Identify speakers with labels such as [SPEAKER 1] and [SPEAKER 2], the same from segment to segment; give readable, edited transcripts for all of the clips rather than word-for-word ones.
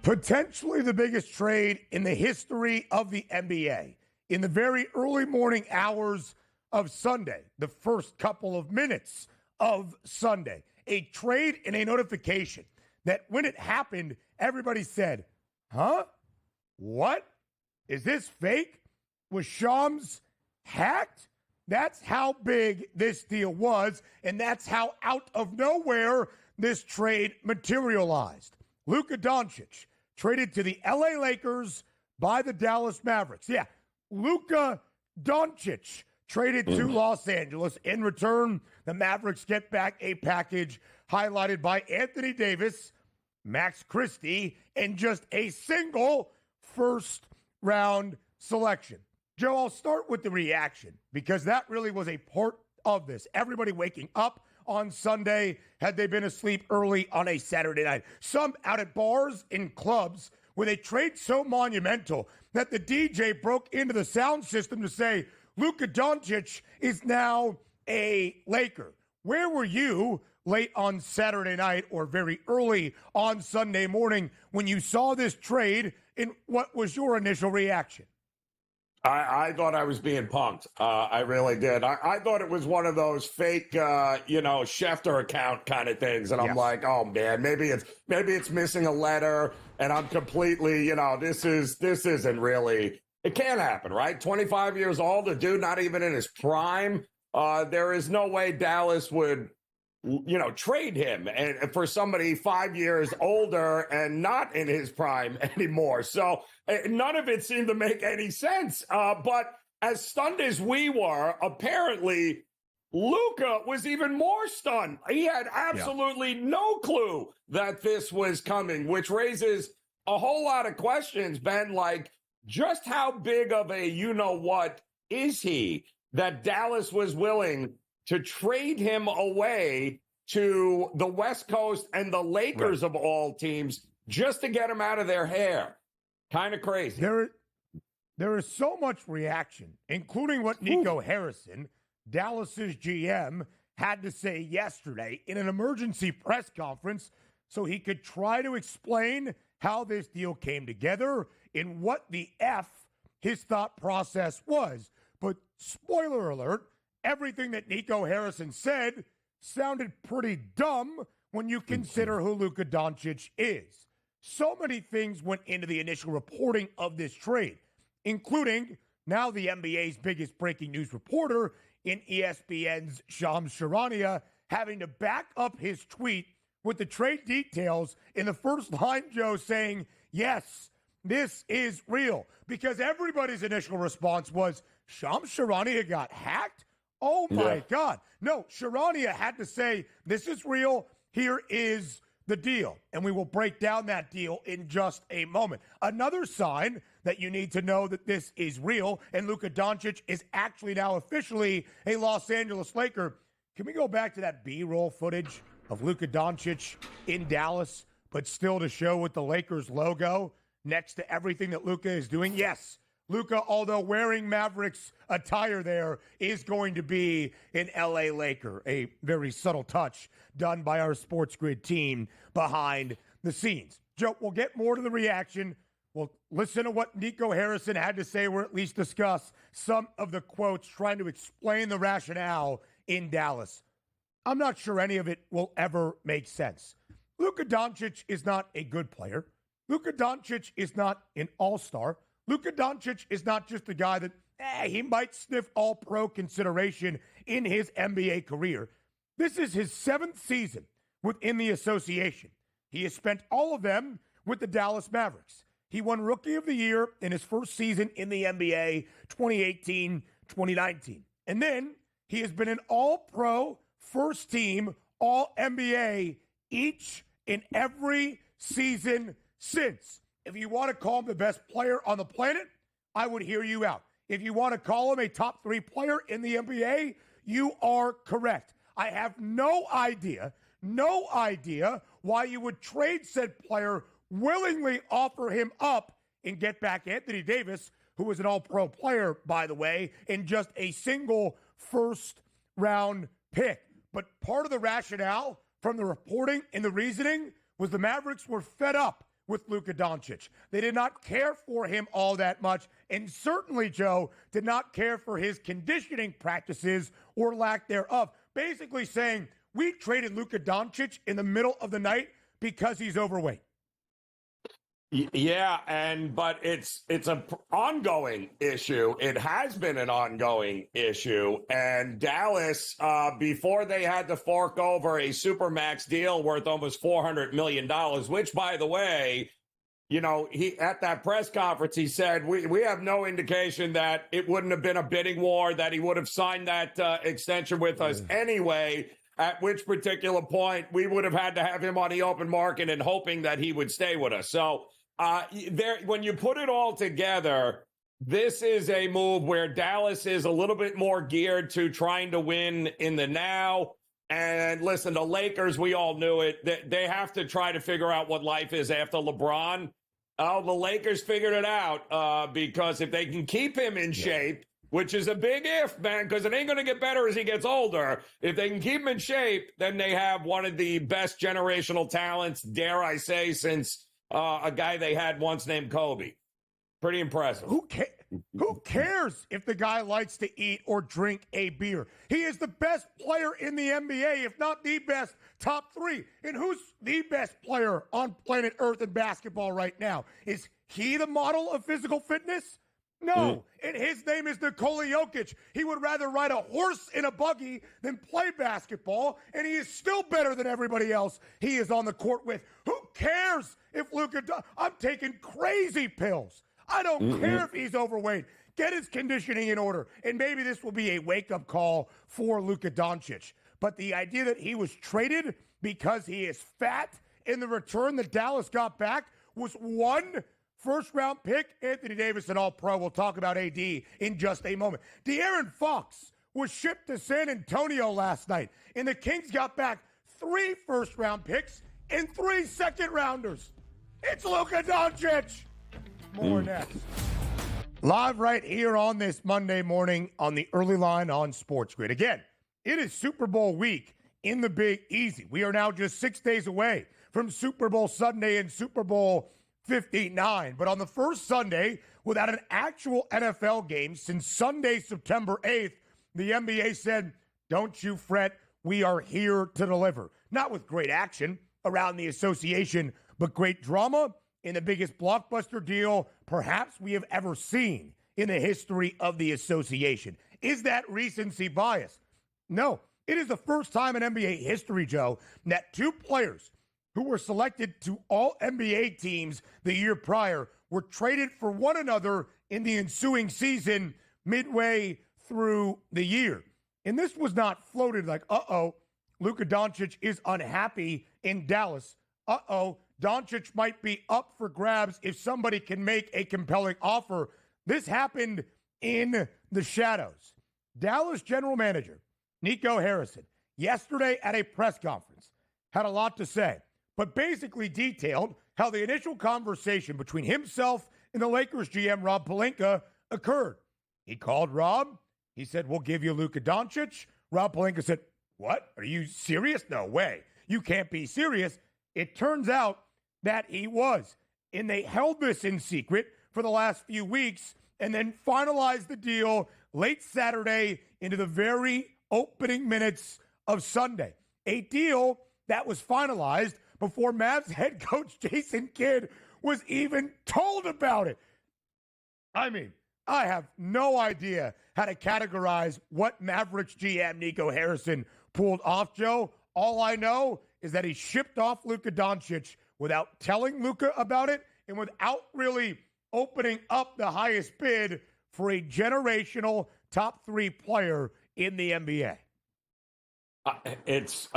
[SPEAKER 1] Potentially the biggest trade in the history of the NBA. In the very early morning hours of Sunday, the first couple of minutes of Sunday, a trade and a notification that when it happened, everybody said, huh? What? Is this fake? Was Shams hacked? That's how big this deal was, and that's how out of nowhere this trade materialized. Luka Doncic traded to the LA Lakers by the Dallas Mavericks. Yeah, Luka Doncic traded to Los Angeles. In return, the Mavericks get back a package highlighted by Anthony Davis, Max Christie, and just a single first-round selection. Joe, I'll start with the reaction because that really was a part of this. Everybody waking up on Sunday had they been asleep early on a Saturday night. Some out at bars in clubs with a trade so monumental that the DJ broke into the sound system to say, Luka Doncic is now a Laker. Where were you late on Saturday night or very early on Sunday morning when you saw this trade, and what was your initial reaction?
[SPEAKER 2] I thought I was being punked. I really did. I thought it was one of those fake, Schefter account kind of things. And I'm like, oh man, maybe it's missing a letter. And I'm completely, this isn't really. It can't happen, right? 25 years old, a dude not even in his prime. There is no way Dallas would, trade him and for somebody 5 years older and not in his prime anymore. So none of it seemed to make any sense. But as stunned as we were, apparently Luka was even more stunned. He had absolutely no clue that this was coming, which raises a whole lot of questions, Ben, like just how big of a you-know-what is he that Dallas was willing to trade him away to the West Coast and the Lakers of all teams just to get him out of their hair. Kind of crazy.
[SPEAKER 1] There is so much reaction, including what Nico Harrison, Dallas's GM, had to say yesterday in an emergency press conference so he could try to explain how this deal came together and what the F his thought process was. But spoiler alert, everything that Nico Harrison said sounded pretty dumb when you consider who Luka Doncic is. So many things went into the initial reporting of this trade, including now the NBA's biggest breaking news reporter in ESPN's Shams Charania having to back up his tweet with the trade details in the first line, Joe, saying, yes, this is real. Because everybody's initial response was, Shams Charania got hacked? Oh, my God. No, Charania had to say, this is real. Here is the deal. And we will break down that deal in just a moment. Another sign that you need to know that this is real and Luka Doncic is actually now officially a Los Angeles Laker. Can we go back to that B-roll footage of Luka Doncic in Dallas, but still to show with the Lakers logo next to everything that Luka is doing? Yes. Luka, although wearing Mavericks attire there, is going to be an LA Laker. A very subtle touch done by our SportsGrid team behind the scenes. Joe, we'll get more to the reaction. We'll listen to what Nico Harrison had to say, or at least discuss some of the quotes trying to explain the rationale in Dallas. I'm not sure any of it will ever make sense. Luka Doncic is not a good player. Luka Doncic is not an all-star. Luka Doncic is not just a guy that he might sniff all-pro consideration in his NBA career. This is his 7th season within the association. He has spent all of them with the Dallas Mavericks. He won Rookie of the Year in his first season in the NBA, 2018-2019. And then he has been an all-pro, first-team, all-NBA each and every season since. If you want to call him the best player on the planet, I would hear you out. If you want to call him a top 3 player in the NBA, you are correct. I have no idea why you would trade said player, willingly offer him up, and get back Anthony Davis, who was an all-pro player, by the way, in just a single first-round pick. But part of the rationale from the reporting and the reasoning was the Mavericks were fed up with Luka Doncic. They did not care for him all that much, and certainly, Joe, did not care for his conditioning practices or lack thereof. Basically saying, we traded Luka Doncic in the middle of the night because he's overweight.
[SPEAKER 2] Yeah, but it's an ongoing issue. It has been an ongoing issue. And Dallas, before they had to fork over a supermax deal worth almost $400 million, which, by the way, you know, he at that press conference, he said, we have no indication that it wouldn't have been a bidding war, that he would have signed that extension with us anyway, at which particular point we would have had to have him on the open market and hoping that he would stay with us. So when you put it all together, this is a move where Dallas is a little bit more geared to trying to win in the now. And listen, the Lakers, we all knew it. They have to try to figure out what life is after LeBron. The Lakers figured it out because if they can keep him in shape, which is a big if, man, because it ain't going to get better as he gets older. If they can keep him in shape, then they have one of the best generational talents, dare I say, since a guy they had once named Kobe. Pretty impressive.
[SPEAKER 1] Who cares if the guy likes to eat or drink a beer? He is the best player in the NBA, if not the best, top three. And who's the best player on planet Earth in basketball right now? Is he the model of physical fitness? No, and his name is Nikola Jokic. He would rather ride a horse in a buggy than play basketball, and he is still better than everybody else he is on the court with. Who cares if I'm taking crazy pills. I don't care if he's overweight. Get his conditioning in order, and maybe this will be a wake-up call for Luka Doncic. But the idea that he was traded because he is fat in the return that Dallas got back was one first-round pick, Anthony Davis, an all-pro. We'll talk about AD in just a moment. AaronFox was shipped to San Antonio last night, and the Kings got back 3 first-round picks and 3 second-rounders. It's Luka Doncic. More next. Live right here on this Monday morning on the early line on SportsGrid. Again, it is Super Bowl week in the Big Easy. We are now just 6 days away from Super Bowl Sunday and Super Bowl 59. But on the first Sunday, without an actual NFL game since Sunday, September 8th, the NBA said, don't you fret, we are here to deliver. Not with great action around the association, but great drama in the biggest blockbuster deal perhaps we have ever seen in the history of the association. Is that recency bias? No. It is the first time in NBA history, Joe, that 2 players who were selected to all NBA teams the year prior were traded for one another in the ensuing season midway through the year. And this was not floated like, Luka Doncic is unhappy in Dallas. Doncic might be up for grabs if somebody can make a compelling offer. This happened in the shadows. Dallas general manager Nico Harrison, yesterday at a press conference, had a lot to say, but basically detailed how the initial conversation between himself and the Lakers GM Rob Pelinka occurred. He called Rob. He said, we'll give you Luka Doncic. Rob Pelinka said, what? Are you serious? No way. You can't be serious. It turns out that he was. And they held this in secret for the last few weeks and then finalized the deal late Saturday into the very opening minutes of Sunday. A deal that was finalized before Mavs head coach Jason Kidd was even told about it. I mean, I have no idea how to categorize what Mavericks GM Nico Harrison pulled off, Joe. All I know is that he shipped off Luka Doncic without telling Luka about it and without really opening up the highest bid for a generational top 3 player in the NBA.
[SPEAKER 2] It's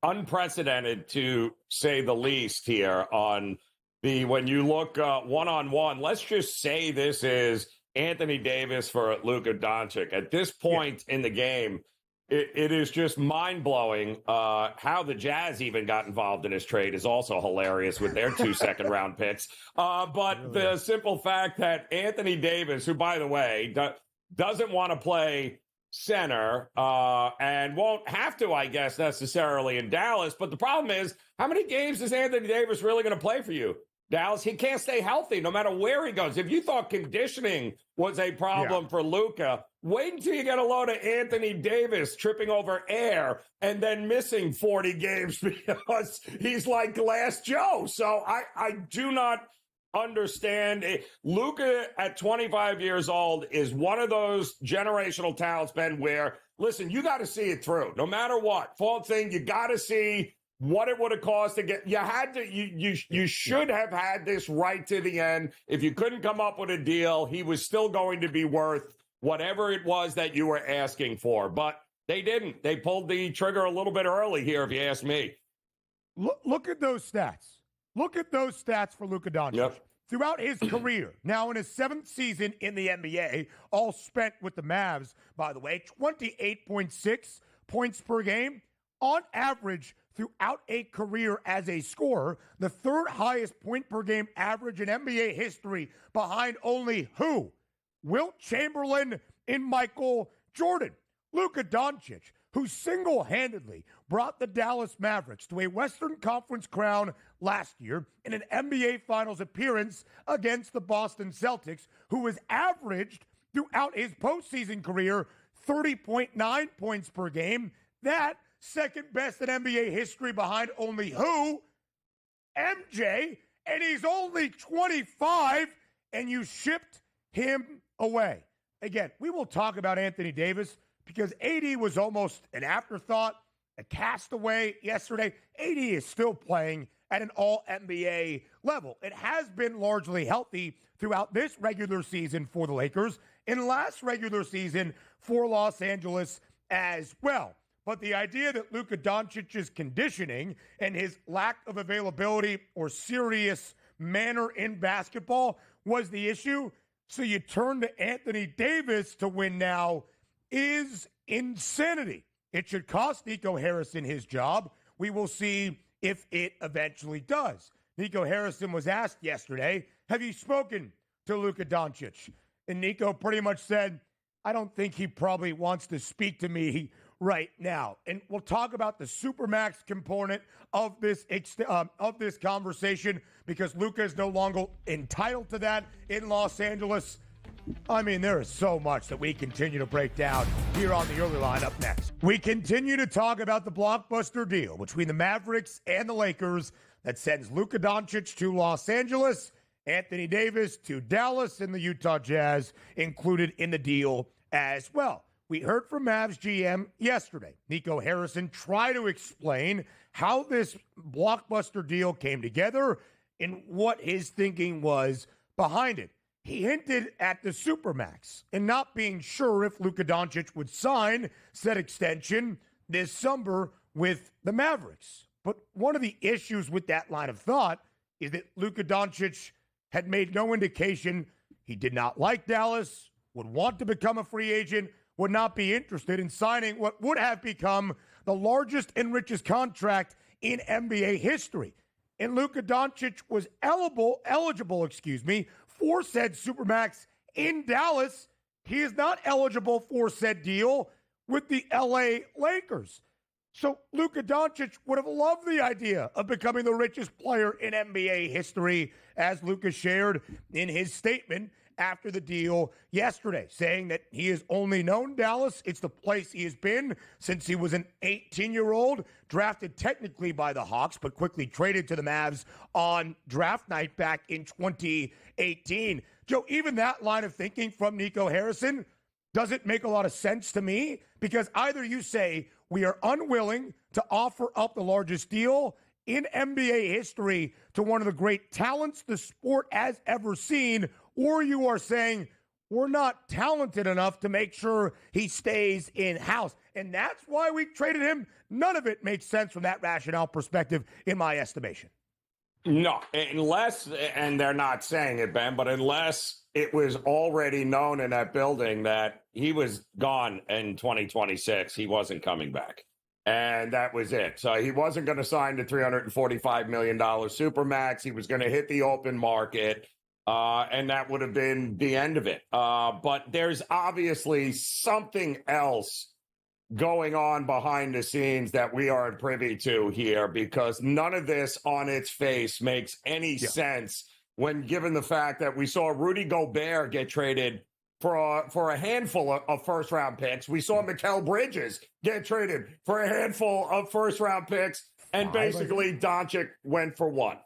[SPEAKER 2] unprecedented to say the least here on when you look one-on-one. Let's just say this is Anthony Davis for Luka Doncic. At this point in the game, it is just mind-blowing. How the Jazz even got involved in this trade is also hilarious with their 2 second-round picks. But the simple fact that Anthony Davis, who, by the way, doesn't want to play center and won't have to, I guess, necessarily in Dallas. But the problem is, how many games is Anthony Davis really going to play for you? Dallas, he can't stay healthy no matter where he goes. If you thought conditioning was a problem for Luka, wait until you get a load of Anthony Davis tripping over air and then missing 40 games because he's like Glass Joe. So I do not understand it. Luka at 25 years old is one of those generational talents, Ben, where, listen, you got to see it through. No matter what, fault thing, you got to see what it would have cost to get. You should have had this right to the end. If you couldn't come up with a deal, he was still going to be worth whatever it was that you were asking for. But they didn't. They pulled the trigger a little bit early here, if you ask me.
[SPEAKER 1] Look at those stats. Look at those stats for Luka Doncic.
[SPEAKER 2] Yep.
[SPEAKER 1] Throughout his career, now in his 7th season in the NBA, all spent with the Mavs, by the way, 28.6 points per game. On average, throughout a career as a scorer, the 3rd highest point per game average in NBA history, behind only who? Wilt Chamberlain and Michael Jordan. Luka Doncic, who single-handedly brought the Dallas Mavericks to a Western Conference crown last year in an NBA Finals appearance against the Boston Celtics, who has averaged throughout his postseason career 30.9 points per game. That second best in NBA history, behind only who? MJ, and he's only 25, and you shipped him away. Again, we will talk about Anthony Davis because AD was almost an afterthought, a castaway yesterday. AD is still playing at an all-NBA level. It has been largely healthy throughout this regular season for the Lakers and last regular season for Los Angeles as well. But the idea that Luka Doncic's conditioning and his lack of availability or serious manner in basketball was the issue, so you turn to Anthony Davis to win now, is insanity. It should cost Nico Harrison his job. We will see if it eventually does. Nico Harrison was asked yesterday, have you spoken to Luka Doncic? And Nico pretty much said, I don't think he probably wants to speak to me right now. And we'll talk about the Supermax component of this conversation because Luka is no longer entitled to that in Los Angeles. I mean, there is so much that we continue to break down here on the early line. Up next, we continue to talk about the blockbuster deal between the Mavericks and the Lakers that sends Luka Doncic to Los Angeles, Anthony Davis to Dallas, and the Utah Jazz included in the deal as well. We heard from Mavs GM yesterday. Nico Harrison tried to explain how this blockbuster deal came together and what his thinking was behind it. He hinted at the Supermax and not being sure if Luka Doncic would sign said extension this summer with the Mavericks. But one of the issues with that line of thought is that Luka Doncic had made no indication he did not like Dallas, would want to become a free agent, would not be interested in signing what would have become the largest and richest contract in NBA history. And Luka Doncic was eligible, for said Supermax in Dallas. He is not eligible for said deal with the LA Lakers. So Luka Doncic would have loved the idea of becoming the richest player in NBA history, as Luka shared in his statement after the deal yesterday, saying that he has only known Dallas. It's the place he has been since he was an 18-year-old, drafted technically by the Hawks, but quickly traded to the Mavs on draft night back in 2018. Joe, even that line of thinking from Nico Harrison doesn't make a lot of sense to me, because either you say we are unwilling to offer up the largest deal in NBA history to one of the great talents the sport has ever seen, or you are saying we're not talented enough to make sure he stays in-house. And that's why we traded him. None of it makes sense from that rationale perspective, in my estimation.
[SPEAKER 2] No, unless, and they're not saying it, Ben, but unless it was already known in that building that he was gone in 2026, he wasn't coming back. And that was it. So he wasn't going to sign the $345 million Supermax. He was going to hit the open market. And that would have been the end of it. But there's obviously something else going on behind the scenes that we aren't privy to here, because none of this on its face makes any sense when given the fact that we saw Rudy Gobert get traded for a handful of first-round picks. We saw Mikal Bridges get traded for a handful of first-round picks, and basically Doncic went for one.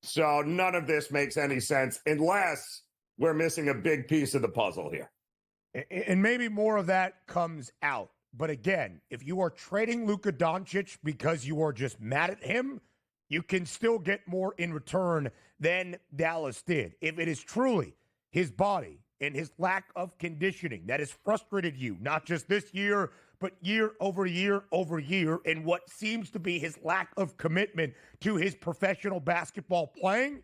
[SPEAKER 2] So none of this makes any sense unless we're missing a big piece of the puzzle here.
[SPEAKER 1] And maybe more of that comes out. But again, if you are trading Luka Doncic because you are just mad at him, you can still get more in return than Dallas did. If it is truly his body and his lack of conditioning that has frustrated you, not just this year, but year over year over year, and what seems to be his lack of commitment to his professional basketball playing,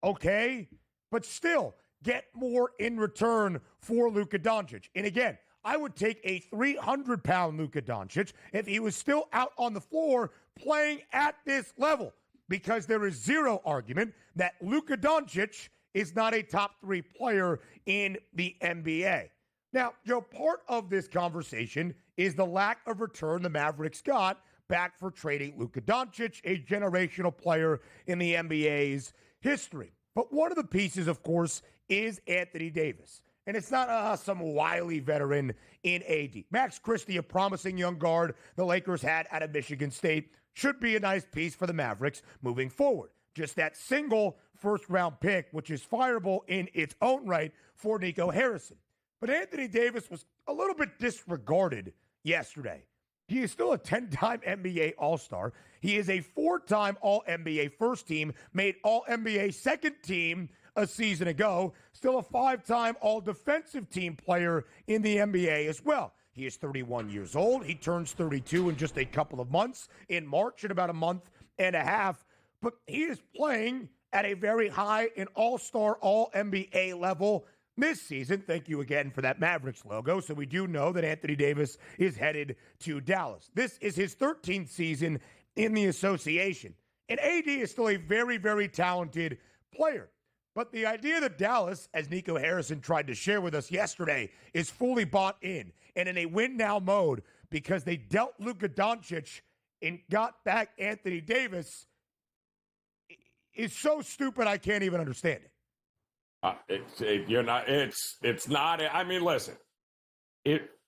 [SPEAKER 1] okay, but still get more in return for Luka Doncic. And again, I would take a 300-pound Luka Doncic if he was still out on the floor playing at this level, because there is zero argument that Luka Doncic is not a top 3 player in the NBA. Now, Joe, part of this conversation is the lack of return the Mavericks got back for trading Luka Doncic, a generational player in the NBA's history. But one of the pieces, of course, is Anthony Davis. And it's not some wily veteran in AD. Max Christie, a promising young guard the Lakers had out of Michigan State, should be a nice piece for the Mavericks moving forward. Just that single first-round pick, which is fireable in its own right for Nico Harrison. But Anthony Davis was a little bit disregarded yesterday. He is still a 10-time NBA All-Star. He is a 4-time All-NBA first team, made All-NBA second team a season ago, still a 5-time All-Defensive Team player in the NBA as well. He is 31 years old. He turns 32 in just a couple of months, in March, in about a month and a half. But he is playing at a very high and All-Star, All-NBA level this season. Thank you again for that Mavericks logo. So we do know that Anthony Davis is headed to Dallas. This is his 13th season in the association. And AD is still a very, very talented player. But the idea that Dallas, as Nico Harrison tried to share with us yesterday, is fully bought in and in a win-now mode because they dealt Luka Doncic and got back Anthony Davis is so stupid I can't even understand it.
[SPEAKER 2] It's not. I mean, listen.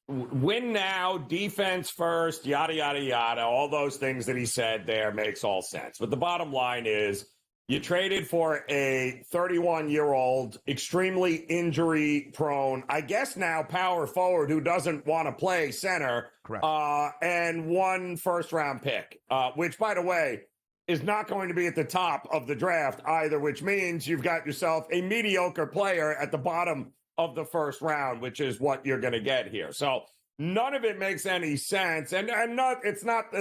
[SPEAKER 2] Win now, defense first, yada yada yada. All those things that he said there makes all sense. But the bottom line is, you traded for a 31-year-old, extremely injury-prone, I guess now power forward who doesn't want to play center.
[SPEAKER 1] Correct.
[SPEAKER 2] And 1 first-round pick, which, by the way, is not going to be at the top of the draft either, which means you've got yourself a mediocre player at the bottom of the first round, which is what you're going to get here. So none of it makes any sense. And it's not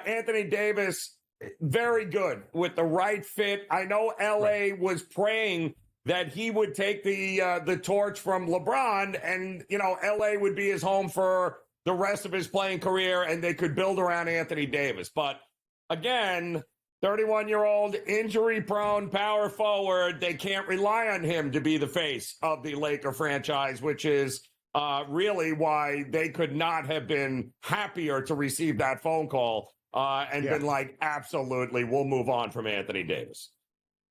[SPEAKER 2] Anthony Davis, very good with the right fit. I know LA was praying that he would take the torch from LeBron, and LA would be his home for the rest of his playing career, and they could build around Anthony Davis. But again, 31-year-old, injury-prone power forward, they can't rely on him to be the face of the Laker franchise, which is really why they could not have been happier to receive that phone call been like, absolutely, we'll move on from Anthony Davis.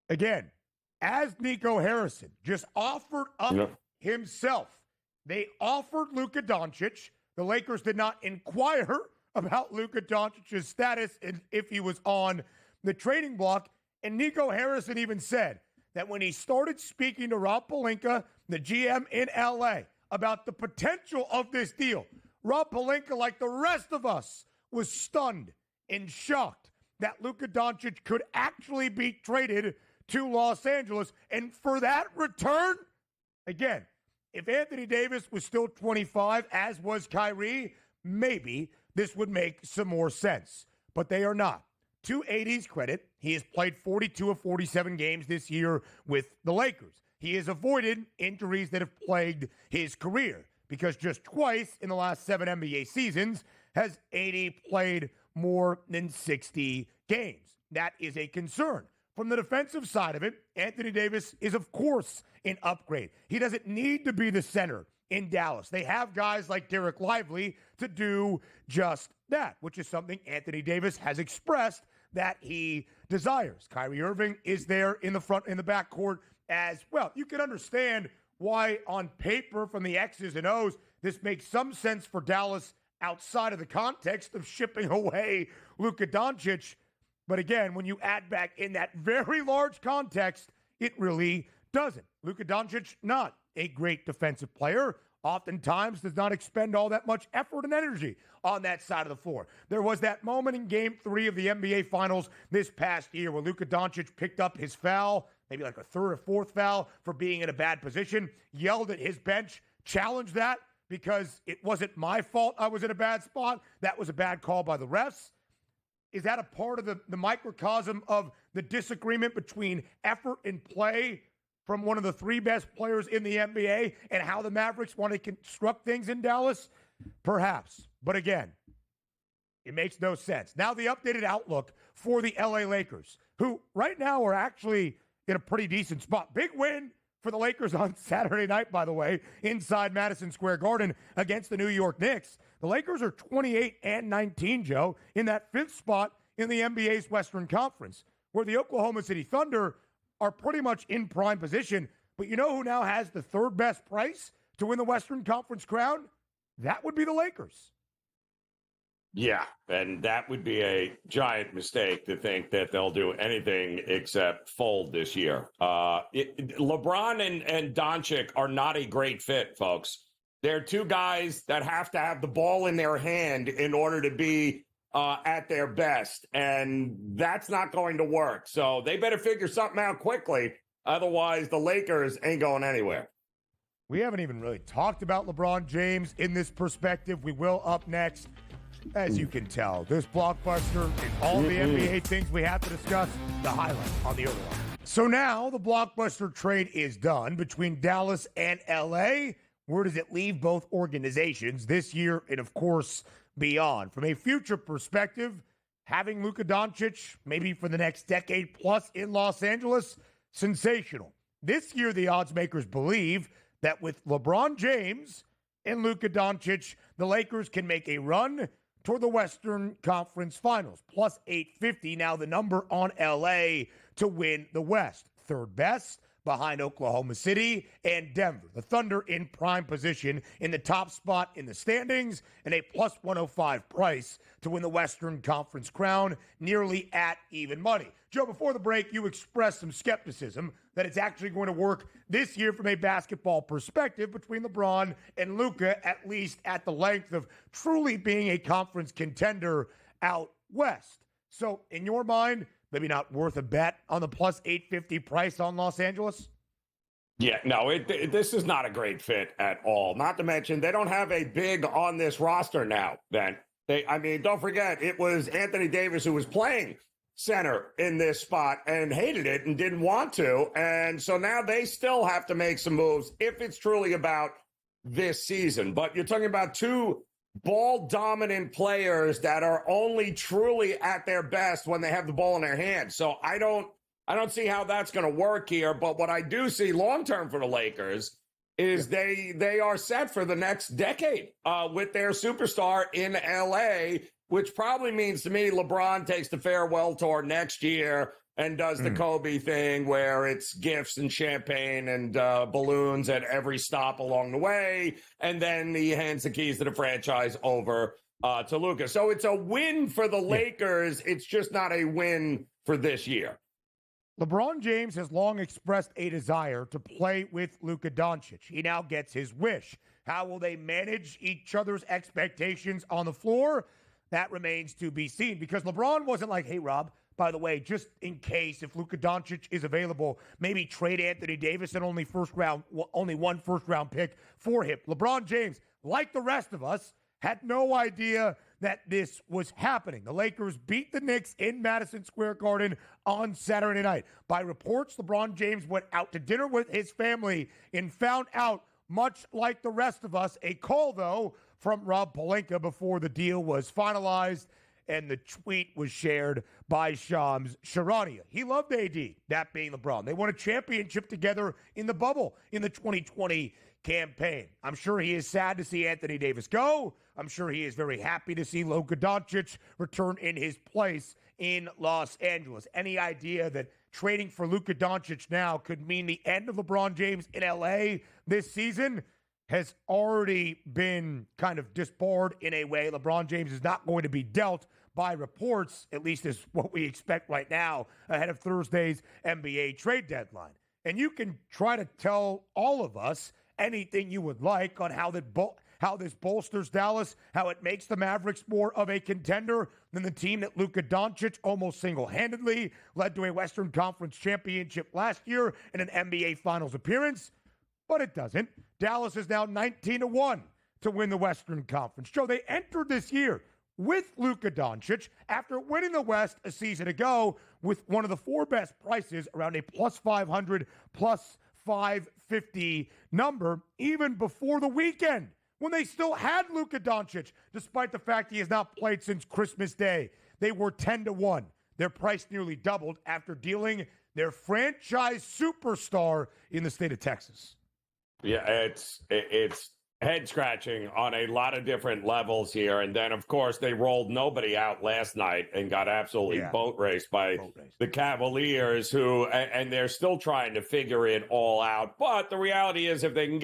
[SPEAKER 1] Again, as Nico Harrison just offered up himself, they offered Luka Doncic. The Lakers did not inquire about Luka Doncic's status and if he was on the trading block. And Nico Harrison even said that when he started speaking to Rob Pelinka, the GM in LA, about the potential of this deal, Rob Pelinka, like the rest of us, was stunned and shocked that Luka Doncic could actually be traded to Los Angeles. And for that return, again, if Anthony Davis was still 25, as was Kyrie, maybe this would make some more sense. But they are not. To AD's credit, he has played 42 of 47 games this year with the Lakers. He has avoided injuries that have plagued his career because just twice in the last 7 NBA seasons has AD played more than 60 games. That is a concern. from the defensive side of it, Anthony Davis is, of course, an upgrade. He doesn't need to be the center in Dallas. They have guys like Derek Lively to do just that, which is something Anthony Davis has expressed that he desires. Kyrie Irving is there in the front, in the backcourt as well. You can understand why on paper from the X's and O's, this makes some sense for Dallas outside of the context of shipping away Luka Doncic. But again, when you add back in that very large context, it really doesn't. Luka Doncic, not a great defensive player, oftentimes does not expend all that much effort and energy on that side of the floor. There was that moment in Game 3 of the NBA Finals this past year where Luka Doncic picked up his foul, maybe like a third or fourth foul for being in a bad position, yelled at his bench, challenged that because it wasn't my fault I was in a bad spot. That was a bad call by the refs. Is that a part of the microcosm of the disagreement between effort and play from one of the three best players in the NBA and how the Mavericks want to construct things in Dallas? Perhaps. But again, it makes no sense. Now the updated outlook for the LA Lakers, who right now are actually in a pretty decent spot. Big win for the Lakers on Saturday night, by the way, inside Madison Square Garden against the New York Knicks. The Lakers are 28-19, Joe, in that fifth spot in the NBA's Western Conference, where the Oklahoma City Thunder are pretty much in prime position. But you know who now has the third best price to win the Western Conference crown? That would be the Lakers.
[SPEAKER 2] Yeah, and that would be a giant mistake to think that they'll do anything except fold this year. LeBron and Doncic are not a great fit, folks. They're two guys that have to have the ball in their hand in order to be at their best, and that's not going to work. So they better figure something out quickly. Otherwise, the Lakers ain't going anywhere.
[SPEAKER 1] We haven't even really talked about LeBron James in this perspective. We will up next. As you can tell, this blockbuster and all the NBA things we have to discuss, the highlight on the overall. So now the blockbuster trade is done between Dallas and LA. Where does it leave both organizations this year and, of course, beyond? From a future perspective, having Luka Doncic maybe for the next decade plus in Los Angeles, sensational. This year, the odds makers believe that with LeBron James and Luka Doncic, the Lakers can make a run toward the Western Conference Finals. Plus 850, now the number on LA to win the West. Third best behind Oklahoma City and Denver. The Thunder in prime position in the top spot in the standings and a plus 105 price to win the Western Conference crown, nearly at even money. Joe, before the break, you expressed some skepticism that it's actually going to work this year from a basketball perspective between LeBron and Luka, at least at the length of truly being a conference contender out west. So in your mind, maybe not worth a bet on the plus 850 price on Los Angeles?
[SPEAKER 2] Yeah, no, this is not a great fit at all. Not to mention, they don't have a big on this roster now, Ben. Don't forget, it was Anthony Davis who was playing center in this spot and hated it and didn't want to. And so now they still have to make some moves if it's truly about this season. But you're talking about two ball-dominant players that are only truly at their best when they have the ball in their hands. So I don't see how that's going to work here. But what I do see long-term for the Lakers is they are set for the next decade with their superstar in L.A., which probably means to me LeBron takes the farewell tour next year and does the Kobe thing where it's gifts and champagne and balloons at every stop along the way. And then he hands the keys to the franchise over to Luka. So it's a win for the Lakers. It's just not a win for this year.
[SPEAKER 1] LeBron James has long expressed a desire to play with Luka Doncic. He now gets his wish. How will they manage each other's expectations on the floor? That remains to be seen, because LeBron wasn't like, hey, Rob, by the way, just in case if Luka Doncic is available, maybe trade Anthony Davis and only one first-round pick for him. LeBron James, like the rest of us, had no idea that this was happening. The Lakers beat the Knicks in Madison Square Garden on Saturday night. By reports, LeBron James went out to dinner with his family and found out, much like the rest of us, a call, though, from Rob Pelinka before the deal was finalized. and the tweet was shared by Shams Charania. He loved AD, that being LeBron. They won a championship together in the bubble in the 2020 campaign. I'm sure he is sad to see Anthony Davis go. I'm sure he is very happy to see Luka Doncic return in his place in Los Angeles. Any idea that trading for Luka Doncic now could mean the end of LeBron James in LA this season has already been kind of disbarred in a way. LeBron James is not going to be dealt by reports, at least is what we expect right now ahead of Thursday's NBA trade deadline. And you can try to tell all of us anything you would like on how this bolsters Dallas, how it makes the Mavericks more of a contender than the team that Luka Doncic almost single-handedly led to a Western Conference championship last year and an NBA Finals appearance. But it doesn't. Dallas is now 19-1 to win the Western Conference. Joe, they entered this year with Luka Doncic after winning the West a season ago with one of the four best prices around a plus 500, plus 550 number, even before the weekend, when they still had Luka Doncic, despite the fact he has not played since Christmas Day. They were 10-1. Their price nearly doubled after dealing their franchise superstar in the state of Texas.
[SPEAKER 2] Yeah, it's head scratching on a lot of different levels here. And then, of course, they rolled nobody out last night and got absolutely boat raced by the Cavaliers, who, and they're still trying to figure it all out. But the reality is, if they can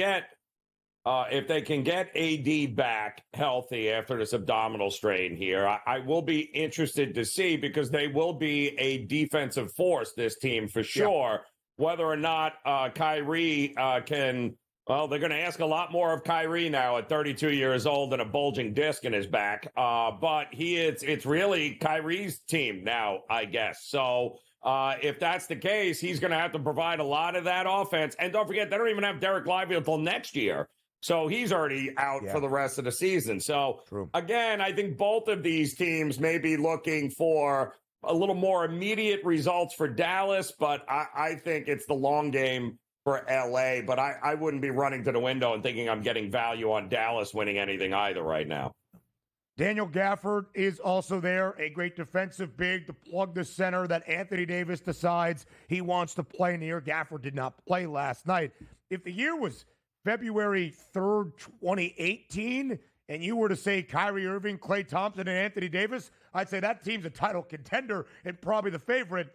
[SPEAKER 2] get AD back healthy after this abdominal strain here, I will be interested to see, because they will be a defensive force, this team, for sure. Whether or not Kyrie can. Well, they're going to ask a lot more of Kyrie now at 32 years old and a bulging disc in his back. But it's really Kyrie's team now, I guess. So if that's the case, he's going to have to provide a lot of that offense. And don't forget, they don't even have Derek Lively until next year. So he's already out for the rest of the season. So, again, I think both of these teams may be looking for a little more immediate results for Dallas, but I think it's the long game for LA, but I wouldn't be running to the window and thinking I'm getting value on Dallas winning anything either right now.
[SPEAKER 1] Daniel Gafford is also there, a great defensive big to plug the center that Anthony Davis decides he wants to play near. Gafford did not play last night. If the year was February 3rd, 2018, and you were to say Kyrie Irving, Klay Thompson, and Anthony Davis, I'd say that team's a title contender and probably the favorite.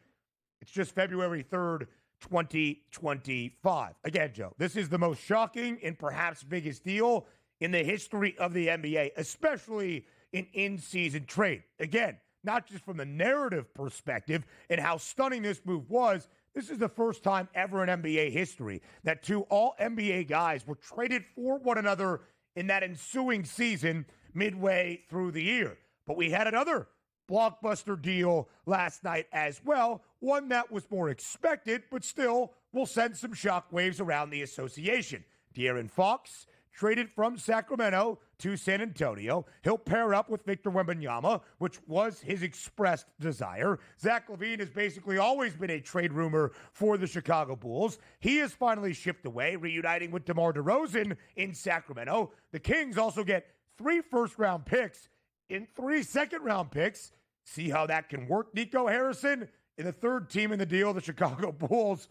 [SPEAKER 1] It's just February 3rd, 2025. Again, Joe, this is the most shocking and perhaps biggest deal in the history of the NBA, especially in in-season trade. Again, not just from the narrative perspective and how stunning this move was. This is the first time ever in NBA history that two all-NBA guys were traded for one another in that ensuing season midway through the year. But we had another blockbuster deal last night as well, one that was more expected, but still will send some shockwaves around the association. AaronFox traded from Sacramento to San Antonio. He'll pair up with Victor Wembanyama, which was his expressed desire. Zach LaVine has basically always been a trade rumor for the Chicago Bulls. He is finally shipped away, reuniting with DeMar DeRozan in Sacramento. The Kings also get 3 first-round picks in 3 second-round picks. See how that can work, Nico Harrison? In the third team in the deal, the Chicago Bulls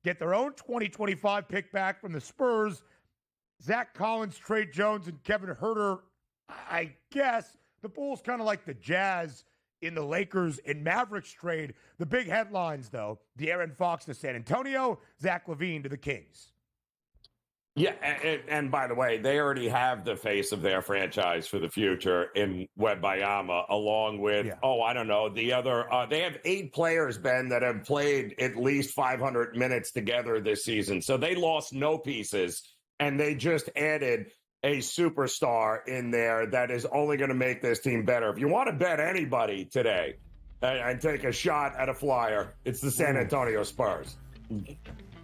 [SPEAKER 1] get their own 2025 pick back from the Spurs. Zach Collins, Trey Jones, and Kevin Huerter. I guess the Bulls kind of like the Jazz in the Lakers and Mavericks trade. The big headlines, though, AaronFox to San Antonio, Zach LaVine to the Kings.
[SPEAKER 2] Yeah, and by the way, they already have the face of their franchise for the future in Wembanyama, along with, I don't know, the other. They have 8 players, Ben, that have played at least 500 minutes together this season. So they lost no pieces, and they just added a superstar in there that is only going to make this team better. If you want to bet anybody today and take a shot at a flyer, it's the San Antonio Spurs.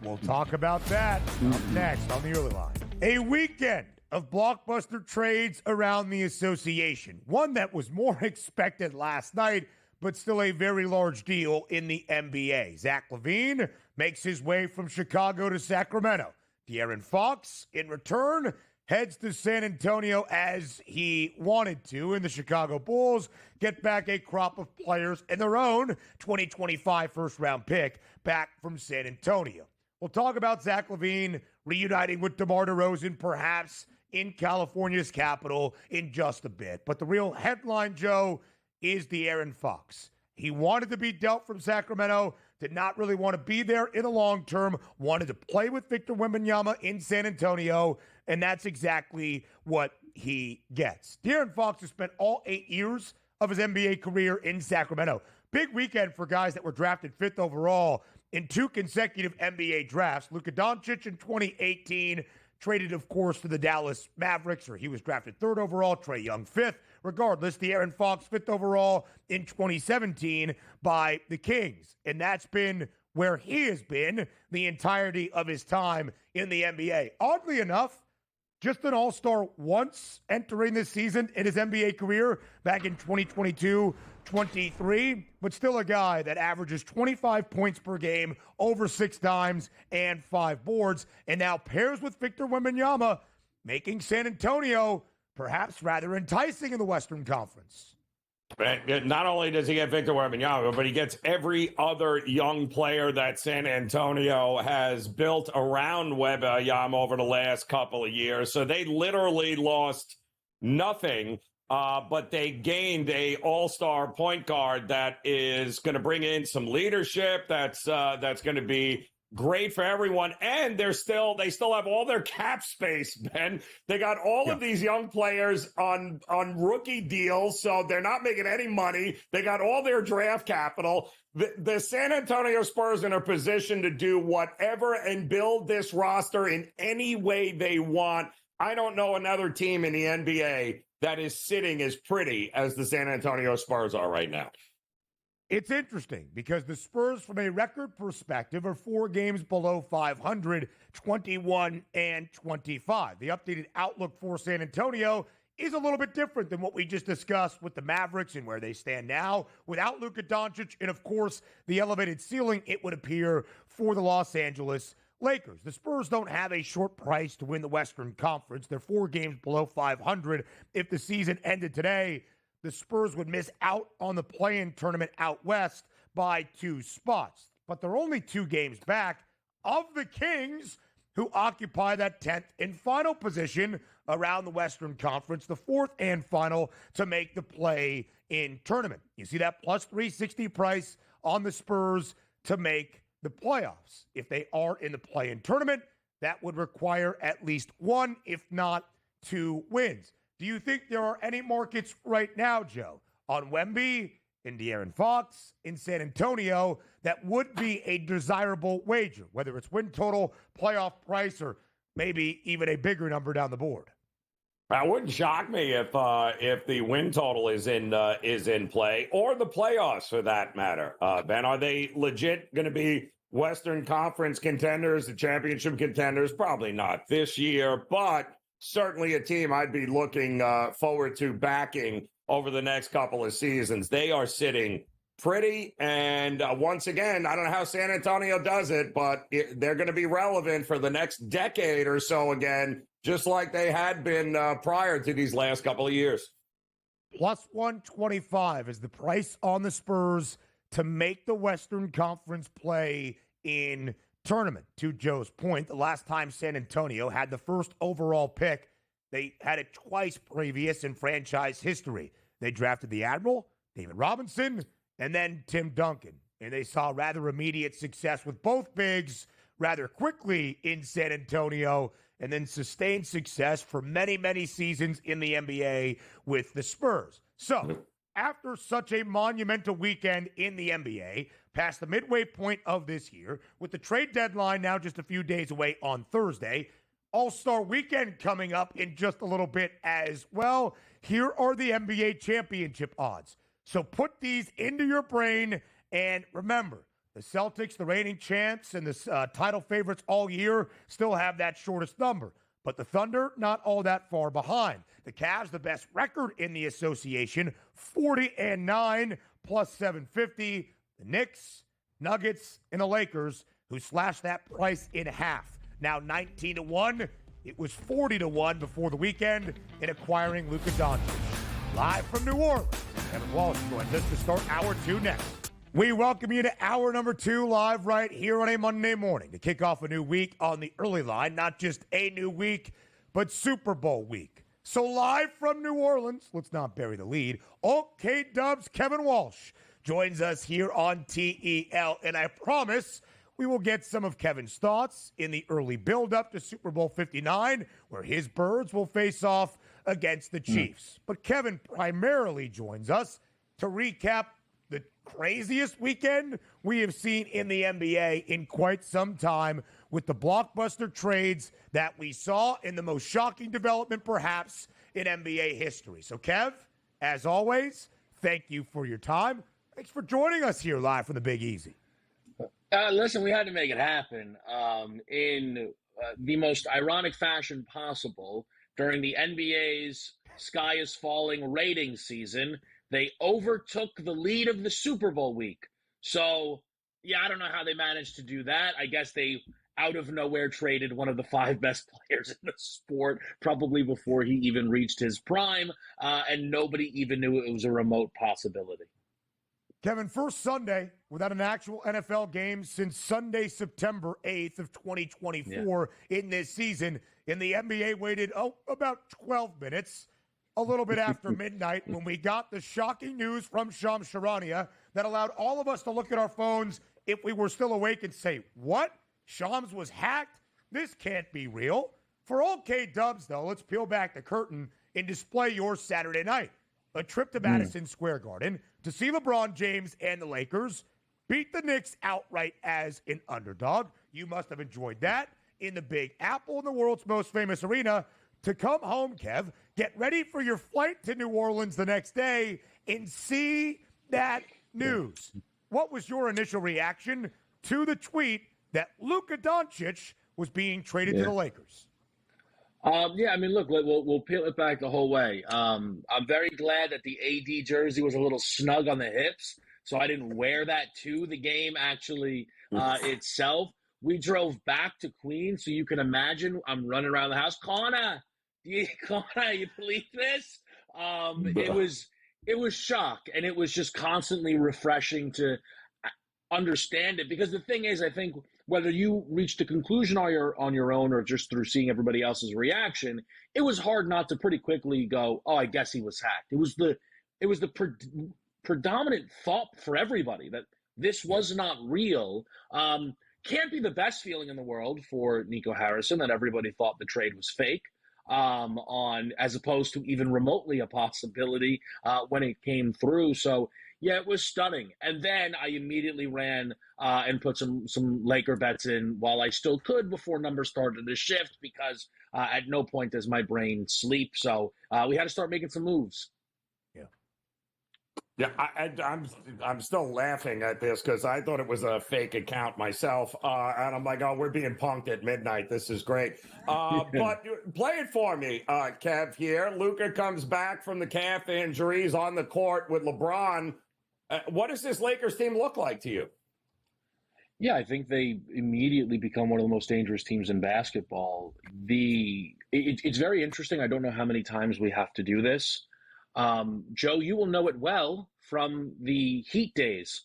[SPEAKER 1] We'll talk about that up next on the early line. A weekend of blockbuster trades around the association. One that was more expected last night, but still a very large deal in the NBA. Zach LaVine makes his way from Chicago to Sacramento. AaronFox, in return, heads to San Antonio as he wanted to, and the Chicago Bulls get back a crop of players and their own 2025 first-round pick back from San Antonio. We'll talk about Zach LaVine reuniting with DeMar DeRozan, perhaps in California's capital, in just a bit. But the real headline, Joe, is the AaronFox. He wanted to be dealt from Sacramento, did not really want to be there in the long term, wanted to play with Victor Wembanyama in San Antonio, and that's exactly what he gets. AaronFox has spent all 8 years of his NBA career in Sacramento. Big weekend for guys that were drafted 5th overall in 2 consecutive NBA drafts. Luka Doncic in 2018, traded, of course, to the Dallas Mavericks, or he was drafted 3rd overall, Trae Young 5th. Regardless, the AaronFox 5th overall in 2017 by the Kings. And that's been where he has been the entirety of his time in the NBA. Oddly enough, just an all-star once entering this season in his NBA career back in 2022-23, but still a guy that averages 25 points per game, over 6 dimes, and 5 boards, and now pairs with Victor Wembanyama, making San Antonio perhaps rather enticing in the Western Conference.
[SPEAKER 2] Not only does he get Victor Wembanyama, but he gets every other young player that San Antonio has built around Wembanyama over the last couple of years. So they literally lost nothing, but they gained a all-star point guard that is going to bring in some leadership. That's going to be great for everyone, and they still have all their cap space, Ben. They got all of these young players on rookie deals, so they're not making any money. They got all their draft capital. The San Antonio Spurs are in a position to do whatever and build this roster in any way they want. I don't know another team in the NBA that is sitting as pretty as the San Antonio Spurs are right now.
[SPEAKER 1] It's interesting because the Spurs, from a record perspective, are 4 games below 500, 21 and 25. The updated outlook for San Antonio is a little bit different than what we just discussed with the Mavericks and where they stand now without Luka Doncic and, of course, the elevated ceiling, it would appear, for the Los Angeles Lakers. The Spurs don't have a short price to win the Western Conference. They're 4 games below 500. If the season ended today, the Spurs would miss out on the play-in tournament out west by 2 spots. But they're only 2 games back of the Kings, who occupy that 10th and final position around the Western Conference, the 4th and final to make the play-in tournament. You see that plus 360 price on the Spurs to make the playoffs. If they are in the play-in tournament, that would require at least 1, if not 2 wins. Do you think there are any markets right now, Joe, on Wemby, in AaronFox, in San Antonio, that would be a desirable wager, whether it's win total, playoff price, or maybe even a bigger number down the board?
[SPEAKER 2] That wouldn't shock me if the win total is in play, or the playoffs for that matter. Ben, are they legit going to be Western Conference contenders, the championship contenders? Probably not this year, but certainly a team I'd be looking forward to backing over the next couple of seasons. They are sitting pretty, and once again, I don't know how San Antonio does it, but they're going to be relevant for the next decade or so again, just like they had been prior to these last couple of years.
[SPEAKER 1] Plus 125 is the price on the Spurs to make the Western Conference play in tournament. To Joe's point, the last time San Antonio had the first overall pick, they had it twice previous in franchise history. They drafted the Admiral, David Robinson, and then Tim Duncan. And they saw rather immediate success with both bigs rather quickly in San Antonio, and then sustained success for many, many seasons in the NBA with the Spurs. So, after such a monumental weekend in the NBA, past the midway point of this year, with the trade deadline now just a few days away on Thursday, All-Star Weekend coming up in just a little bit as well, here are the NBA championship odds. So put these into your brain, and remember, the Celtics, the reigning champs, and the title favorites all year still have that shortest number. But the Thunder, not all that far behind. The Cavs, the best record in the association, 40-9, plus 750. The Knicks, Nuggets, and the Lakers, who slashed that price in half, now 19-1. It was 40-1 before the weekend in acquiring Luka Doncic. Live from New Orleans, Kevin Walsh joins us to start Hour 2 next. We welcome you to Hour number 2 live right here on a Monday morning to kick off a new week on the early line. Not just a new week, but Super Bowl week. So live from New Orleans, let's not bury the lead, OK Dubs Kevin Walsh joins us here on TEL. And I promise we will get some of Kevin's thoughts in the early build-up to Super Bowl 59, where his Birds will face off against the Chiefs. But Kevin primarily joins us to recap the craziest weekend we have seen in the NBA in quite some time, with the blockbuster trades that we saw in the most shocking development perhaps in NBA history. So Kev, as always, thank you for your time. Thanks for joining us here live from the Big Easy.
[SPEAKER 3] Listen, we had to make it happen in the most ironic fashion possible. During the NBA's Sky is Falling rating season, they overtook the lead of the Super Bowl week. So, yeah, I don't know how they managed to do that. I guess they, out of nowhere, traded one of the 5 best players in the sport, probably before he even reached his prime, and nobody even knew it was a remote possibility.
[SPEAKER 1] Kevin, first Sunday without an actual NFL game since Sunday, September 8th of 2024 in this season. And the NBA waited, about 12 minutes, a little bit after midnight, when we got the shocking news from Shams Charania that allowed all of us to look at our phones if we were still awake and say, what? Shams was hacked? This can't be real. For OK Dubs, though, let's peel back the curtain and display your Saturday night. A trip to Madison Square Garden to see LeBron James and the Lakers beat the Knicks outright as an underdog. You must have enjoyed that in the Big Apple, in the world's most famous arena. To come home, Kev, get ready for your flight to New Orleans the next day and see that news. What was your initial reaction to the tweet that Luka Doncic was being traded to the Lakers?
[SPEAKER 3] I mean, look, we'll peel it back the whole way. I'm very glad that the AD jersey was a little snug on the hips, so I didn't wear that to the game actually itself. We drove back to Queens, so you can imagine I'm running around the house. Connor, you believe this? It was shock, and it was just constantly refreshing to understand it, because the thing is, I think whether you reached a conclusion on your own or just through seeing everybody else's reaction, it was hard not to pretty quickly go, oh, I guess he was hacked. It was the predominant thought for everybody that this was not real. Can't be the best feeling in the world for Nico Harrison that everybody thought the trade was fake, as opposed to even remotely a possibility when it came through. So yeah, it was stunning. And then I immediately ran and put some Laker bets in while I still could before numbers started to shift, because at no point does my brain sleep. So we had to start making some moves.
[SPEAKER 2] Yeah, I'm still laughing at this because I thought it was a fake account myself, and I'm like, oh, we're being punked at midnight. This is great. But play it for me, Kev. Here, Luka comes back from the calf injuries on the court with LeBron. What does this Lakers team look like to you?
[SPEAKER 3] Yeah, I think they immediately become one of the most dangerous teams in basketball. It's very interesting. I don't know how many times we have to do this. Joe, you will know it well from the Heat days.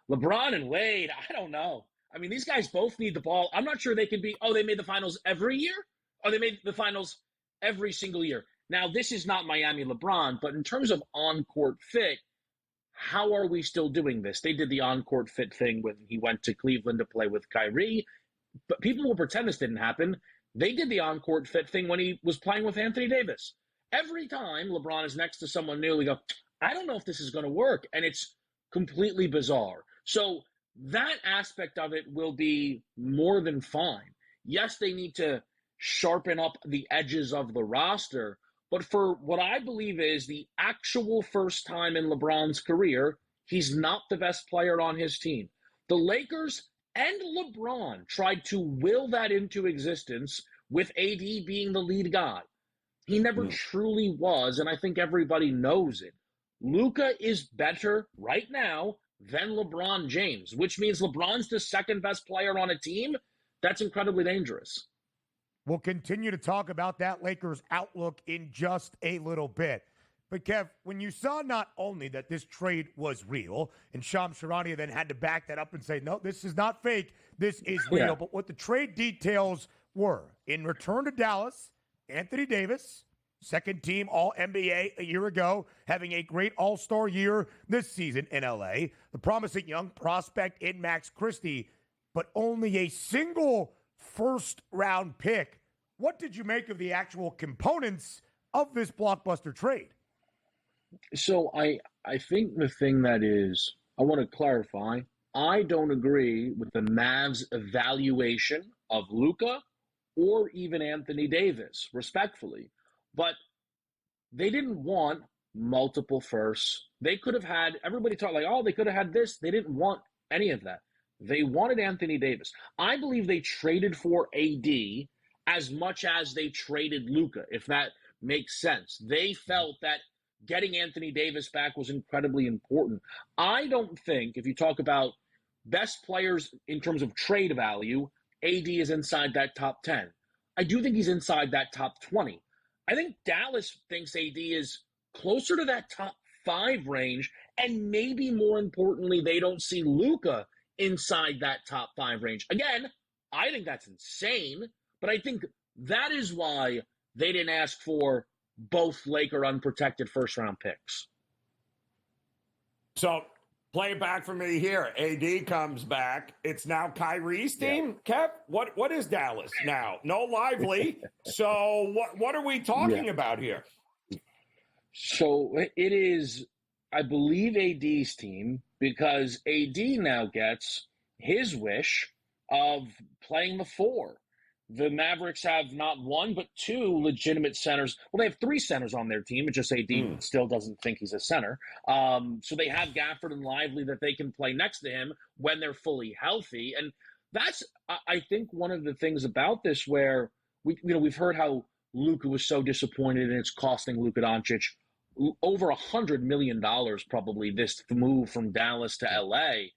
[SPEAKER 3] LeBron and Wade, I don't know. I mean, these guys both need the ball. I'm not sure they can be, they made the finals every year? Or they made the finals every single year. Now, this is not Miami LeBron, but in terms of on-court fit, how are we still doing this? They did the on-court fit thing when he went to Cleveland to play with Kyrie, but people will pretend this didn't happen. They did the on-court fit thing when he was playing with Anthony Davis. Every time LeBron is next to someone new, we go, I don't know if this is going to work, and it's completely bizarre. So that aspect of it will be more than fine. Yes, they need to sharpen up the edges of the roster, but for what I believe is the actual first time in LeBron's career, he's not the best player on his team. The Lakers and LeBron tried to will that into existence with AD being the lead guy. He never truly was, and I think everybody knows it. Luka is better right now than LeBron James, which means LeBron's the second best player on a team. That's incredibly dangerous.
[SPEAKER 1] We'll continue to talk about that Lakers outlook in just a little bit. But, Kev, when you saw not only that this trade was real, and Shams Charania then had to back that up and say, no, this is not fake, this is real, but what the trade details were, in return to Dallas, Anthony Davis, second team All-NBA a year ago, having a great All-Star year this season in L.A., the promising young prospect in Max Christie, but only a single first-round pick. What did you make of the actual components of this blockbuster trade?
[SPEAKER 3] So I think the thing that is, I want to clarify, I don't agree with the Mavs' evaluation of Luka or even Anthony Davis, respectfully. But they didn't want multiple firsts. They could have had, everybody talked like, oh, they could have had this. They didn't want any of that. They wanted Anthony Davis. I believe they traded for AD as much as they traded Luka, if that makes sense. They felt that getting Anthony Davis back was incredibly important. I don't think, if you talk about best players in terms of trade value, AD is inside that top 10. I do think he's inside that top 20. I think Dallas thinks AD is closer to that top 5 range, and maybe more importantly, they don't see Luka inside that top 5 range. Again, I think that's insane, but I think that is why they didn't ask for both Laker unprotected first-round picks.
[SPEAKER 2] So, play it back for me here. AD comes back. It's now Kyrie's team. Kev, what is Dallas now? No Lively. So, what are we talking about here?
[SPEAKER 3] So, it is, I believe, AD's team, because AD now gets his wish of playing the 4. The Mavericks have not 1, but 2 legitimate centers. Well, they have 3 centers on their team. It's just AD still doesn't think he's a center. So they have Gafford and Lively that they can play next to him when they're fully healthy. And that's, I think, one of the things about this where we've heard how Luka was so disappointed and it's costing Luka Doncic over $100 million probably, this move from Dallas to LA.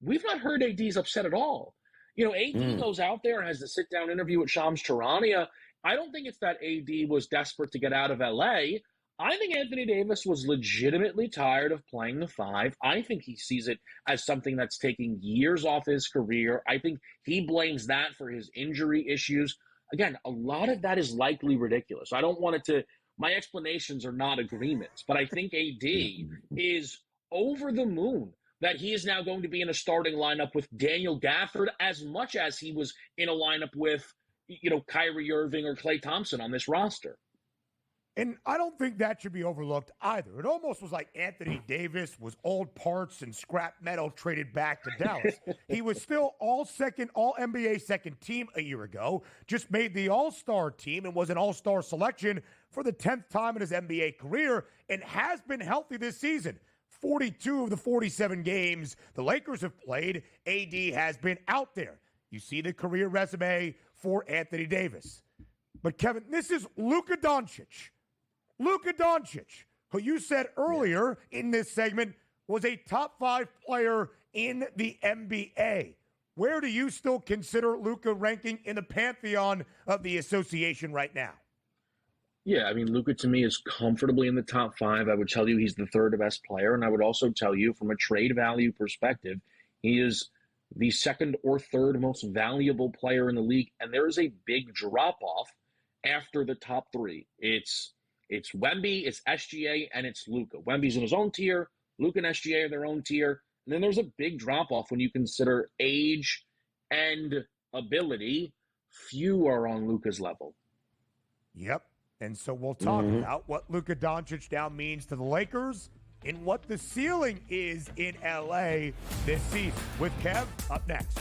[SPEAKER 3] We've not heard AD's upset at all. AD goes out there and has the sit-down interview with Shams Charania. I don't think it's that AD was desperate to get out of LA. I think Anthony Davis was legitimately tired of playing the 5. I think he sees it as something that's taking years off his career. I think he blames that for his injury issues. Again, a lot of that is likely ridiculous. I don't want it to – my explanations are not agreements, but I think AD is over the moon that he is now going to be in a starting lineup with Daniel Gafford as much as he was in a lineup with, Kyrie Irving or Klay Thompson on this roster.
[SPEAKER 1] And I don't think that should be overlooked either. It almost was like Anthony Davis was old parts and scrap metal traded back to Dallas. He was still all-NBA second team a year ago, just made the All-Star team and was an All-Star selection for the 10th time in his NBA career and has been healthy this season. 42 of the 47 games the Lakers have played, AD has been out there. You see the career resume for Anthony Davis. But, Kevin, this is Luka Doncic. Luka Doncic, who you said earlier in this segment was a top 5 player in the NBA. Where do you still consider Luka ranking in the pantheon of the association right now?
[SPEAKER 3] Yeah, I mean, Luka to me is comfortably in the top 5. I would tell you he's the 3rd best player, and I would also tell you from a trade value perspective, he is the 2nd or 3rd most valuable player in the league, and there is a big drop-off after the top 3. It's Wemby, it's SGA, and it's Luka. Wemby's in his own tier, Luka and SGA are their own tier, and then there's a big drop-off when you consider age and ability. Few are on Luka's level.
[SPEAKER 1] Yep. And so we'll talk about what Luka Doncic now means to the Lakers and what the ceiling is in LA this season. With Kev up next.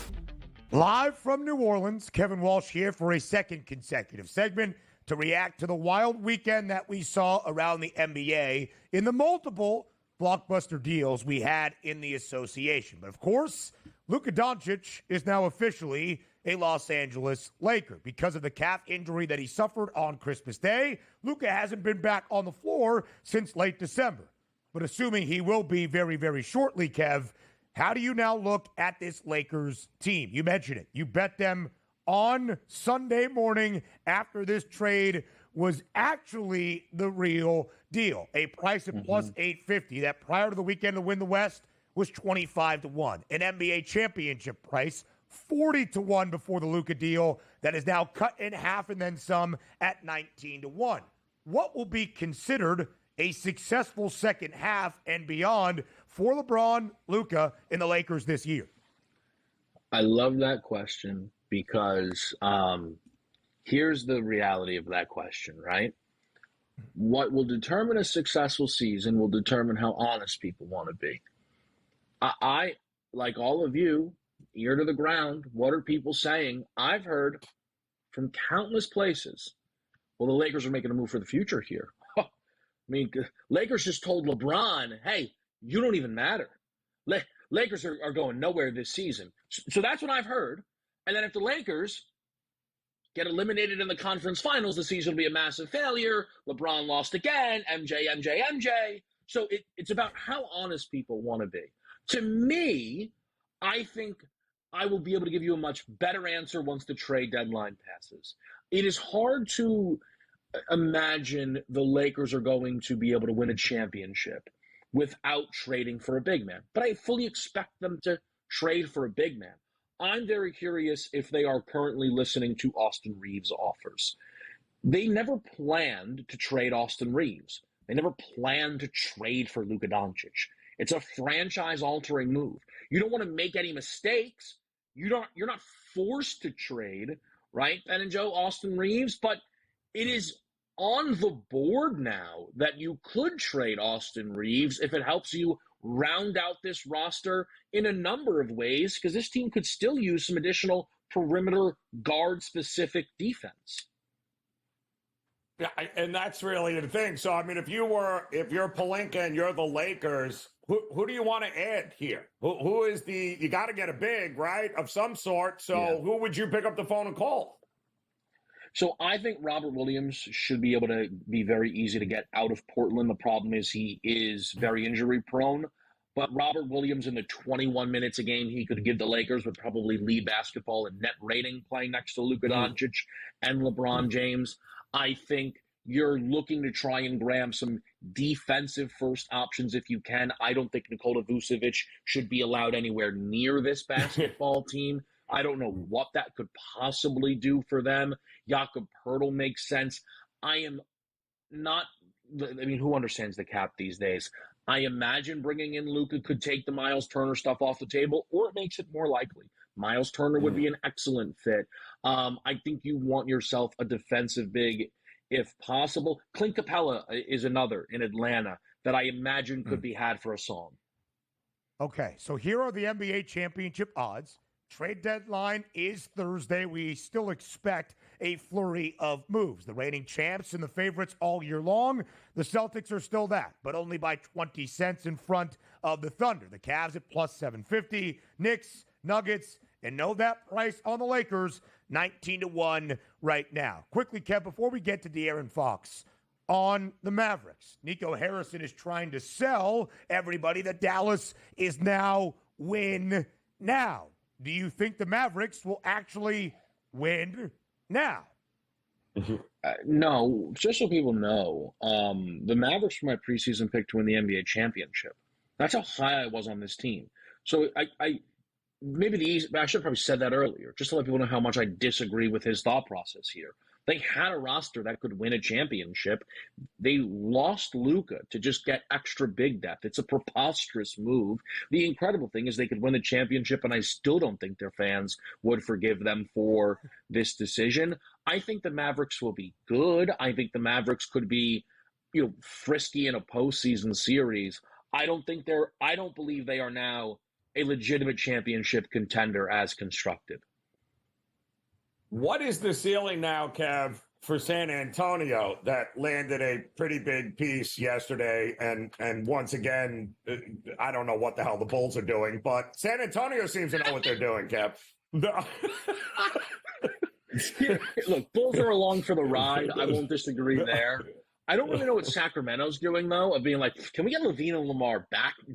[SPEAKER 1] Live from New Orleans, Kevin Walsh here for a second consecutive segment to react to the wild weekend that we saw around the NBA in the multiple blockbuster deals we had in the association. But of course, Luka Doncic is now officially a Los Angeles Laker. Because of the calf injury that he suffered on Christmas Day, Luka hasn't been back on the floor since late December. But assuming he will be very, very shortly, Kev, how do you now look at this Lakers team? You mentioned it. You bet them on Sunday morning after this trade was actually the real deal. A price at plus 850 that prior to the weekend to win the West was 25-1. An NBA championship price 40-1 before the Luka deal that is now cut in half and then some at 19-1. What will be considered a successful second half and beyond for LeBron, Luka, and the Lakers this year?
[SPEAKER 3] I love that question because here's the reality of that question, right? What will determine a successful season will determine how honest people want to be. I, like all of you, ear to the ground, what are people saying? I've heard from countless places, well, the Lakers are making a move for the future here. I mean, Lakers just told LeBron, hey, you don't even matter. Lakers are going nowhere this season. So that's what I've heard. And then if the Lakers get eliminated in the conference finals, the season will be a massive failure. LeBron lost again. MJ. So it's about how honest people want to be. To me, I think I will be able to give you a much better answer once the trade deadline passes. It is hard to imagine the Lakers are going to be able to win a championship without trading for a big man. But I fully expect them to trade for a big man. I'm very curious if they are currently listening to Austin Reeves' offers. They never planned to trade Austin Reeves. They never planned to trade for Luka Doncic. It's a franchise-altering move. You don't want to make any mistakes. You're not forced to trade, right, Ben and Joe, Austin Reeves? But it is on the board now that you could trade Austin Reeves if it helps you round out this roster in a number of ways, because this team could still use some additional perimeter guard-specific defense.
[SPEAKER 2] Yeah, and that's really the thing. So, I mean, if you're Pelinka and you're the Lakers, who do you want to add here? Who is you got to get a big, right, of some sort. So yeah. Who would you pick up the phone and call?
[SPEAKER 3] So I think Robert Williams should be able to be very easy to get out of Portland. The problem is he is very injury prone. But Robert Williams in the 21 minutes a game he could give the Lakers would probably lead basketball in net rating playing next to Luka Doncic and LeBron James. I think you're looking to try and grab some defensive first options if you can. I don't think Nikola Vucevic should be allowed anywhere near this basketball team. I don't know what that could possibly do for them. Jakob Poeltl makes sense. I mean, who understands the cap these days? I imagine bringing in Luka could take the Miles Turner stuff off the table, or it makes it more likely. Miles Turner would be an excellent fit. I think you want yourself a defensive big if possible. Clint Capella is another in Atlanta that I imagine could be had for a song.
[SPEAKER 1] Okay, so here are the NBA championship odds. Trade deadline is Thursday. We still expect a flurry of moves. The reigning champs and the favorites all year long. The Celtics are still that, but only by 20 cents in front of the Thunder. The Cavs at plus 750. Knicks, Nuggets, and know that price on the Lakers, 19-1 right now. Quickly, Kev, before we get to AaronFox, on the Mavericks, Nico Harrison is trying to sell everybody that Dallas is now win now. Do you think the Mavericks will actually win now?
[SPEAKER 3] No, just so people know, the Mavericks were my preseason pick to win the NBA championship. That's how high I was on this team. So I should have probably said that earlier, just to let people know how much I disagree with his thought process here. They had a roster that could win a championship. They lost Luka to just get extra big depth. It's a preposterous move. The incredible thing is they could win the championship, and I still don't think their fans would forgive them for this decision. I think the Mavericks will be good. I think the Mavericks could be, frisky in a postseason series. I don't believe they are now a legitimate championship contender as constructed.
[SPEAKER 2] What is the ceiling now, Kev, for San Antonio that landed a pretty big piece yesterday? And once again, I don't know what the hell the Bulls are doing, but San Antonio seems to know what they're doing, Kev.
[SPEAKER 3] Look, Bulls are along for the ride. I won't disagree there. I don't really know what Sacramento's doing, though, of being like, can we get LaVine and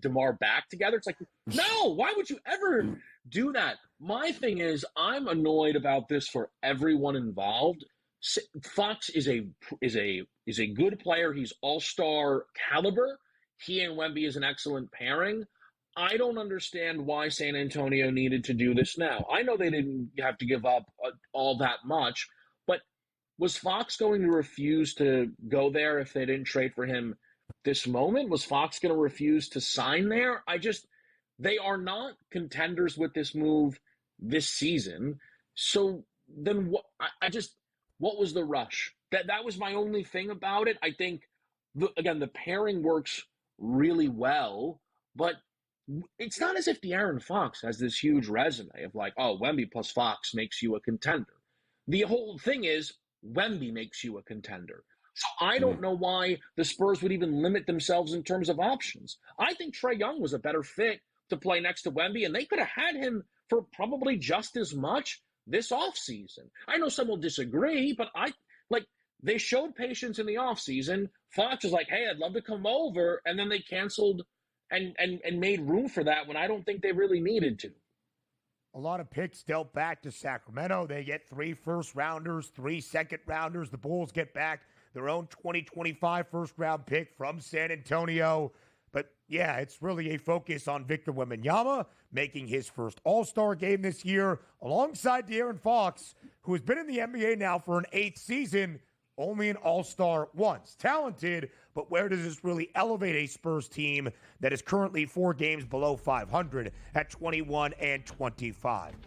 [SPEAKER 3] DeMar back together? It's like, no, why would you ever do that. My thing is, I'm annoyed about this for everyone involved. Fox is a good player. He's all-star caliber. He and Wemby is an excellent pairing. I don't understand why San Antonio needed to do this now. I know they didn't have to give up all that much, but was Fox going to refuse to go there if they didn't trade for him this moment? Was Fox going to refuse to sign there? They are not contenders with this move this season. So then what was the rush? That was my only thing about it. I think, the pairing works really well, but it's not as if De'Aaron Fox has this huge resume of like, oh, Wemby plus Fox makes you a contender. The whole thing is Wemby makes you a contender. So I don't know why the Spurs would even limit themselves in terms of options. I think Trae Young was a better fit to play next to Wemby, and they could have had him for probably just as much this offseason. I know some will disagree, but they showed patience in the offseason. Fox was like, hey, I'd love to come over, and then they canceled and made room for that when I don't think they really needed to.
[SPEAKER 1] A lot of picks dealt back to Sacramento. They get 3 first-rounders, 3 second-rounders. The Bulls get back their own 2025 first-round pick from San Antonio. But, yeah, it's really a focus on Victor Wembanyama making his first All-Star game this year alongside De'Aaron Fox, who has been in the NBA now for an 8th season, only an All-Star once. Talented, but where does this really elevate a Spurs team that is currently 4 games below 500 at 21-25?